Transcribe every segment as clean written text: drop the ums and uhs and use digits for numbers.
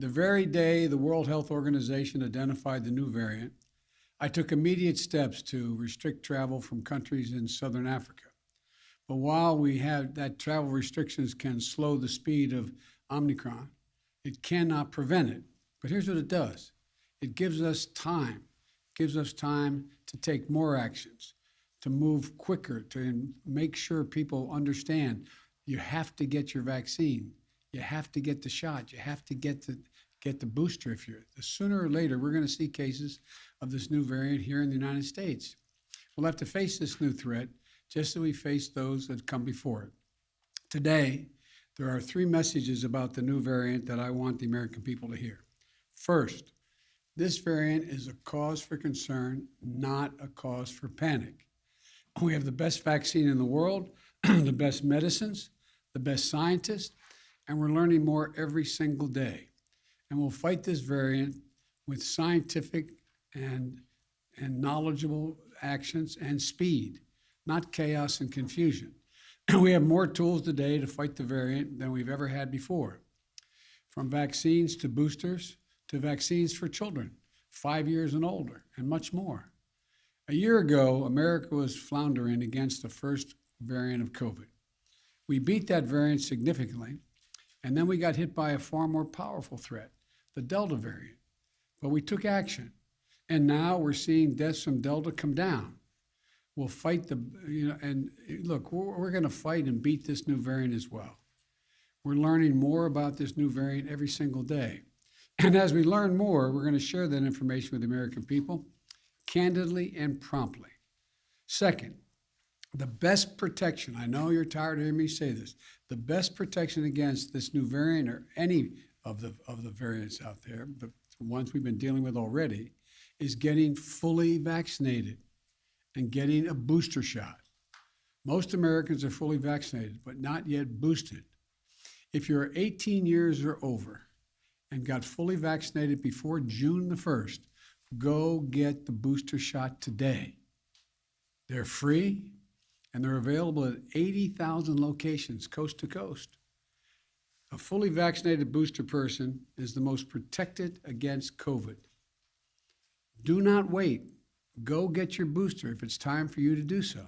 The very day the World Health Organization identified the new variant, I took immediate steps to restrict travel from countries in southern Africa. But while we have that travel restrictions can slow the speed of Omicron, it cannot prevent it. But here's what it does. It gives us time. It gives us time to take more actions, to move quicker, to make sure people understand you have to get your vaccine. You have to get the shot. You have to get the booster if you're. Sooner or later, we're going to see cases of this new variant here in the United States. We'll have to face this new threat just as we faced those that come before it. Today, there are three messages about the new variant that I want the American people to hear. First, this variant is a cause for concern, not a cause for panic. We have the best vaccine in the world, the best medicines, the best scientists, and we're learning more every single day. And we'll fight this variant with scientific and knowledgeable actions and speed, not chaos and confusion. We have more tools today to fight the variant than we've ever had before, from vaccines to boosters to vaccines for children, 5 years and older, and much more. A year ago, America was floundering against the first variant of COVID. We beat that variant significantly, and then we got hit by a far more powerful threat, the Delta variant. But we took action, and now we're seeing deaths from Delta come down. We'll fight and look, we're going to fight and beat this new variant as well. We're learning more about this new variant every single day. And as we learn more, we're going to share that information with the American people candidly and promptly. Second, the best protection, I know you're tired of hearing me say this, the best protection against this new variant or any of the variants out there, the ones we've been dealing with already, is getting fully vaccinated and getting a booster shot. Most Americans are fully vaccinated, but not yet boosted. If you're 18 years or over and got fully vaccinated before June the 1st, go get the booster shot today. They're free, and they're available at 80,000 locations, coast to coast. A fully vaccinated booster person is the most protected against COVID. Do not wait. Go get your booster if it's time for you to do so.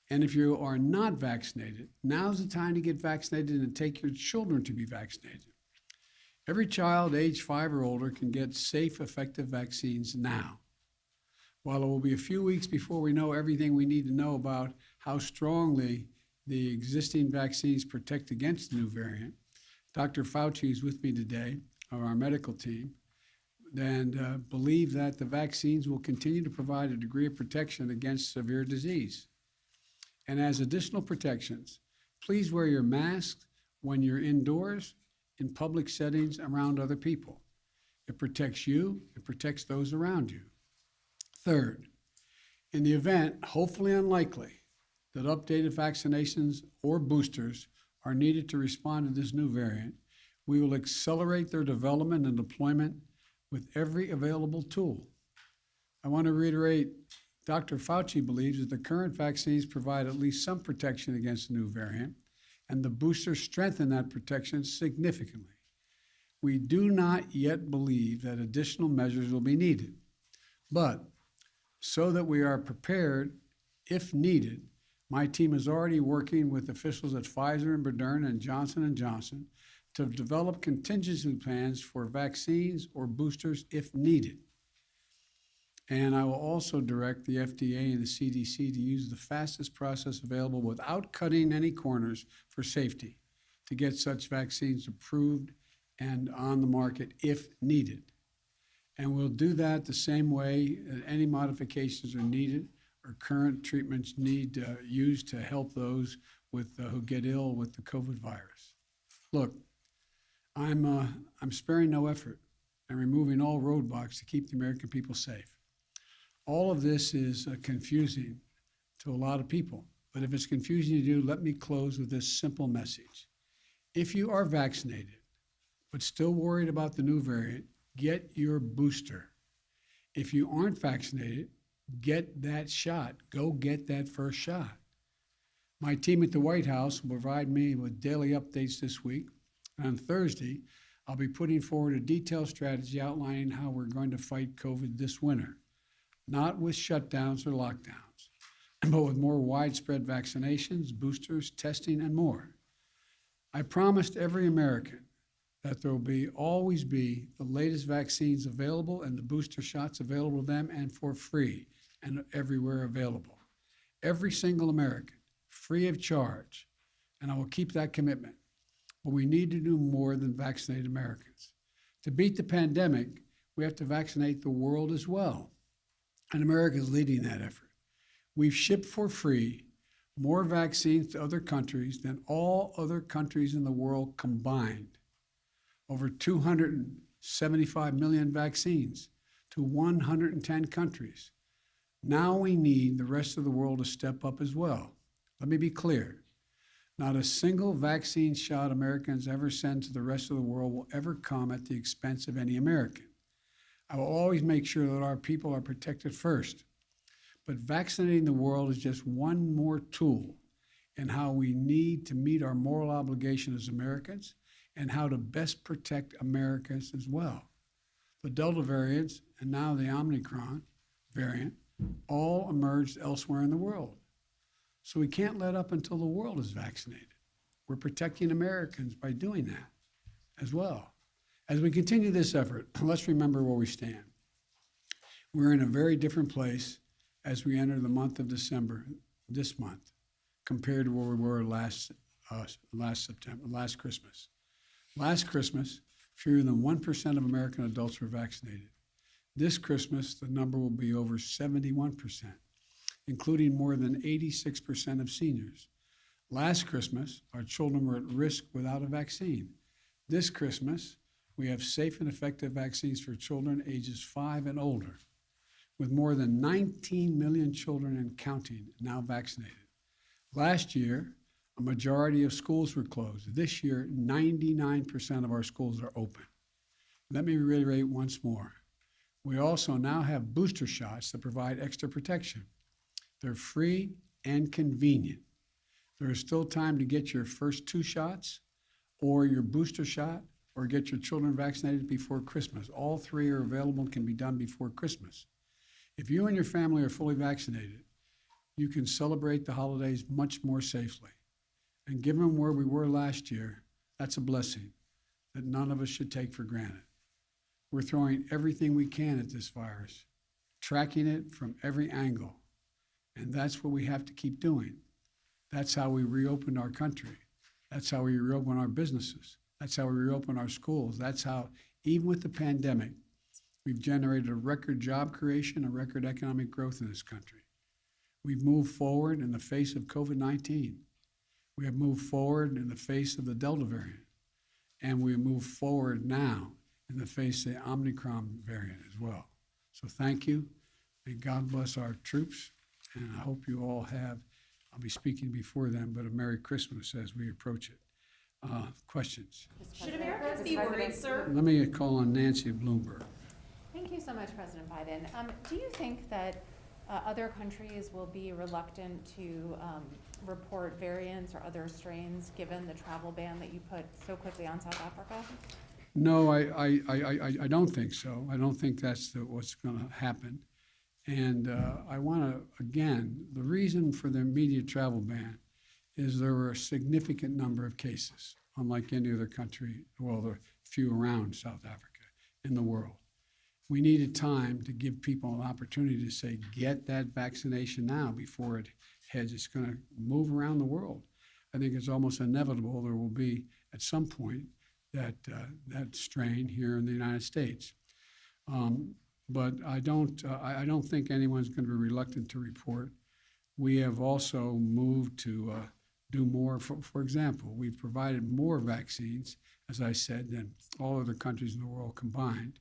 And if you are not vaccinated, now's the time to get vaccinated and take your children to be vaccinated. Every child age 5 or older can get safe, effective vaccines now. While it will be a few weeks before we know everything we need to know about how strongly the existing vaccines protect against the new variant, Dr. Fauci is with me today, of our medical team, and believe that the vaccines will continue to provide a degree of protection against severe disease. And as additional protections, please wear your mask when you're indoors, in public settings around other people. It protects you, it protects those around you. Third, in the event, hopefully unlikely, that updated vaccinations or boosters are needed to respond to this new variant, we will accelerate their development and deployment with every available tool. I want to reiterate, Dr. Fauci believes that the current vaccines provide at least some protection against the new variant, and the boosters strengthen that protection significantly. We do not yet believe that additional measures will be needed, but so that we are prepared if needed, my team is already working with officials at Pfizer and Moderna and Johnson & Johnson to develop contingency plans for vaccines or boosters if needed. And I will also direct the FDA and the CDC to use the fastest process available without cutting any corners for safety to get such vaccines approved and on the market if needed. And we'll do that the same way any modifications are needed or current treatments need used to help those who get ill with the COVID virus. Look, I'm sparing no effort and removing all roadblocks to keep the American people safe. All of this is confusing to a lot of people, but if it's confusing to you, let me close with this simple message. If you are vaccinated, but still worried about the new variant, get your booster. If you aren't vaccinated, get that shot. Go get that first shot. My team at the White House will provide me with daily updates this week. And on Thursday, I'll be putting forward a detailed strategy outlining how we're going to fight COVID this winter, not with shutdowns or lockdowns, but with more widespread vaccinations, boosters, testing, and more. I promised every American that there will always be the latest vaccines available and the booster shots available to them and for free and everywhere available. Every single American, free of charge, and I will keep that commitment. But we need to do more than vaccinate Americans. To beat the pandemic, we have to vaccinate the world as well, and America is leading that effort. We've shipped for free more vaccines to other countries than all other countries in the world combined. Over 275 million vaccines to 110 countries. Now we need the rest of the world to step up as well. Let me be clear. Not a single vaccine shot Americans ever send to the rest of the world will ever come at the expense of any American. I will always make sure that our people are protected first. But vaccinating the world is just one more tool in how we need to meet our moral obligation as Americans and how to best protect Americans as well. The Delta variants and now the Omicron variant all emerged elsewhere in the world. So we can't let up until the world is vaccinated. We're protecting Americans by doing that as well. As we continue this effort, let's remember where we stand. We're in a very different place as we enter the month of December, this month, compared to where we were last Christmas. Last Christmas, fewer than 1% of American adults were vaccinated. This Christmas, the number will be over 71%, including more than 86% of seniors. Last Christmas, our children were at risk without a vaccine. This Christmas, we have safe and effective vaccines for children ages 5 and older, with more than 19 million children and counting now vaccinated. Last year, a majority of schools were closed. This year, 99% of our schools are open. Let me reiterate once more. We also now have booster shots that provide extra protection. They're free and convenient. There is still time to get your first 2 shots or your booster shot or get your children vaccinated before Christmas. All 3 are available and can be done before Christmas. If you and your family are fully vaccinated, you can celebrate the holidays much more safely. And given where we were last year, that's a blessing that none of us should take for granted. We're throwing everything we can at this virus, tracking it from every angle. And that's what we have to keep doing. That's how we reopened our country. That's how we reopen our businesses. That's how we reopen our schools. That's how, even with the pandemic, we've generated a record job creation, a record economic growth in this country. We've moved forward in the face of COVID-19. We have moved forward in the face of the Delta variant. And we move forward now in the face of the Omicron variant as well. So thank you. May God bless our troops. And I hope you all have, I'll be speaking before them, but a Merry Christmas as we approach it. Questions? Should Americans be worried, sir? Let me call on Nancy Bloomberg. Thank you so much, President Biden. Do you think that other countries will be reluctant to report variants or other strains given the travel ban that you put so quickly on South Africa? No, I don't think so. I don't think that's what's going to happen. And I want to, again, the reason for the immediate travel ban is there were a significant number of cases, unlike any other country, well, there are few around South Africa in the world. We needed time to give people an opportunity to say, get that vaccination now before it heads. It's going to move around the world. I think it's almost inevitable there will be, at some point, that strain here in the United States. But I don't think anyone's going to be reluctant to report. We have also moved to do more. For example, we've provided more vaccines, as I said, than all other countries in the world combined.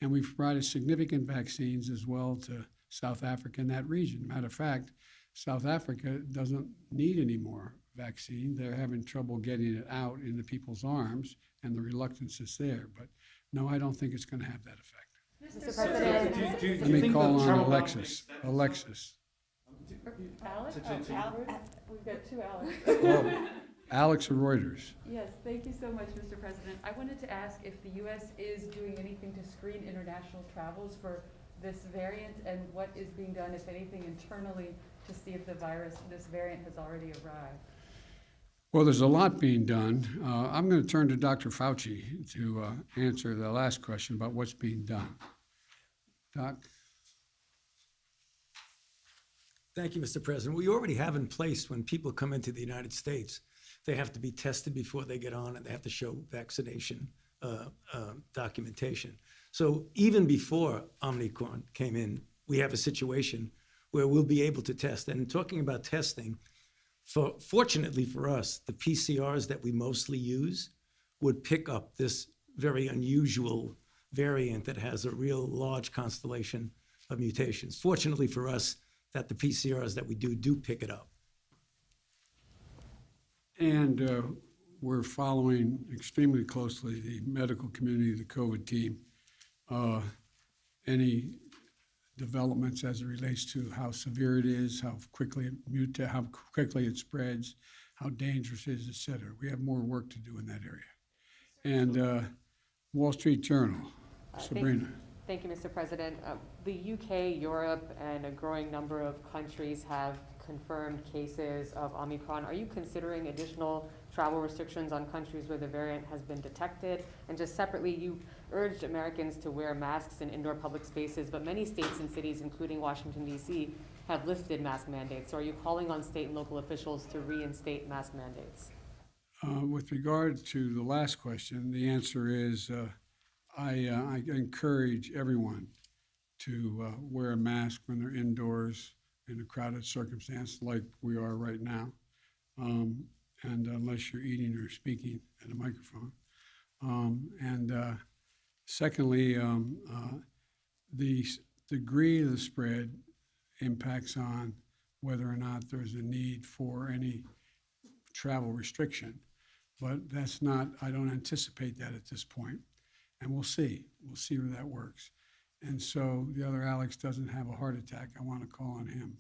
And we've provided significant vaccines as well to South Africa and that region. Matter of fact, South Africa doesn't need any more vaccine. They're having trouble getting it out into people's arms, and the reluctance is there. But no, I don't think it's going to have that effect. Mr. President, Let me call on Alexis. Alexis. Alex? We've got 2 Alex. Oh, Alex of Reuters. Yes, thank you so much, Mr. President. I wanted to ask if the U.S. is doing anything to screen international travels for this variant, and what is being done, if anything, internally to see if this variant has already arrived. Well, there's a lot being done. I'm going to turn to Dr. Fauci to answer the last question about what's being done. Doc? Thank you, Mr. President. We already have in place when people come into the United States, they have to be tested before they get on, and they have to show vaccination documentation. So even before Omicron came in, we have a situation where we'll be able to test. And talking about testing, fortunately for us, the PCRs that we mostly use would pick up this very unusual variant that has a real large constellation of mutations. Fortunately for us, that the PCRs that we do pick it up. And we're following extremely closely the medical community, the COVID team. Any developments as it relates to how severe it is, how quickly it spreads, how dangerous it is, et cetera. We have more work to do in that area. And Wall Street Journal, Sabrina. Thank you, Mr. President. The UK, Europe, and a growing number of countries have confirmed cases of Omicron. Are you considering additional travel restrictions on countries where the variant has been detected? And just separately, you urged Americans to wear masks in indoor public spaces, but many states and cities, including Washington, D.C., have lifted mask mandates. So are you calling on state and local officials to reinstate mask mandates? With regard to the last question, the answer is I encourage everyone to wear a mask when they're indoors in a crowded circumstance like we are right now, and unless you're eating or speaking at a microphone. Secondly, the degree of the spread impacts on whether or not there's a need for any travel restriction. But that's not, I don't anticipate that at this point. And we'll see where that works. And so the other Alex doesn't have a heart attack. I want to call on him.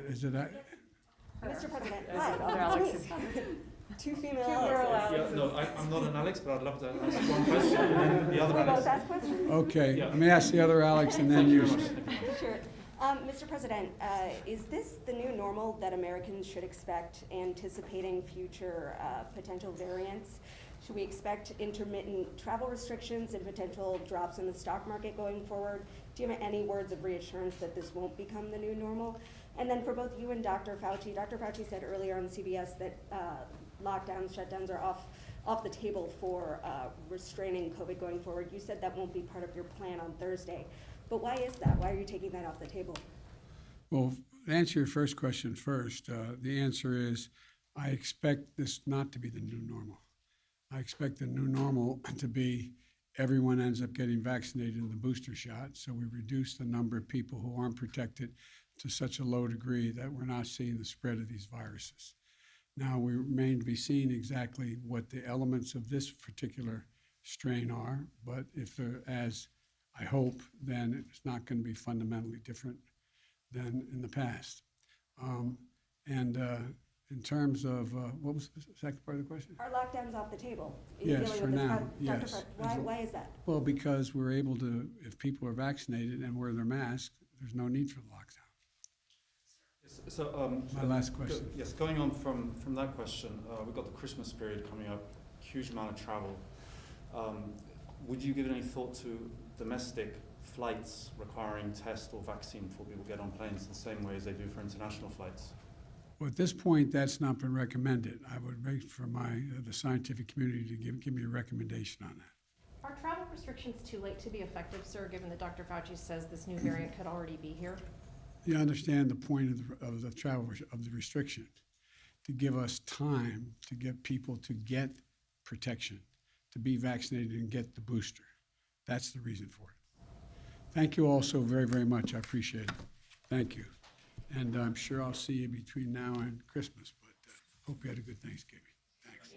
Is it Mr. President, Other hi. Alexes. Two female Alex. Yeah, no, I'm not an Alex, but I'd love to ask one question. And then the other We both Alex. ask questions? Okay, Yeah. let me ask the other Alex and then you. Sure. Mr. President, is this the new normal that Americans should expect, anticipating future potential variants? Should we expect intermittent travel restrictions and potential drops in the stock market going forward? Do you have any words of reassurance that this won't become the new normal? And then for both you and Dr. Fauci said earlier on CBS that lockdowns, shutdowns are off the table for restraining COVID going forward. You said that won't be part of your plan on Thursday. But why is that? Why are you taking that off the table? Well, to answer your first question first, the answer is I expect this not to be the new normal. I expect the new normal to be everyone ends up getting vaccinated in the booster shot, so we reduce the number of people who aren't protected to such a low degree that we're not seeing the spread of these viruses. Now, we remain to be seen exactly what the elements of this particular strain are, but if they're, as I hope, then it's not going to be fundamentally different than in the past. In terms of, what was the second part of the question? Are lockdowns off the table? Yes, for now, yes. Dr. Why is that? Well, because we're able to, if people are vaccinated and wear their mask, there's no need for the lockdown. So, My last question. Yes, going on from that question, we've got the Christmas period coming up, huge amount of travel. Would you give any thought to domestic flights requiring test or vaccine before people get on planes the same way as they do for international flights? Well, at this point, that's not been recommended. I would wait for the scientific community to give me a recommendation on that. Are travel restrictions too late to be effective, sir, given that Dr. Fauci says this new variant could already be here? You understand the point of the travel of the restriction, to give us time to get people to get protection, to be vaccinated and get the booster. That's the reason for it. Thank you all so very, very much. I appreciate it. Thank you. And I'm sure I'll see you between now and Christmas, but hope you had a good Thanksgiving. Thanks.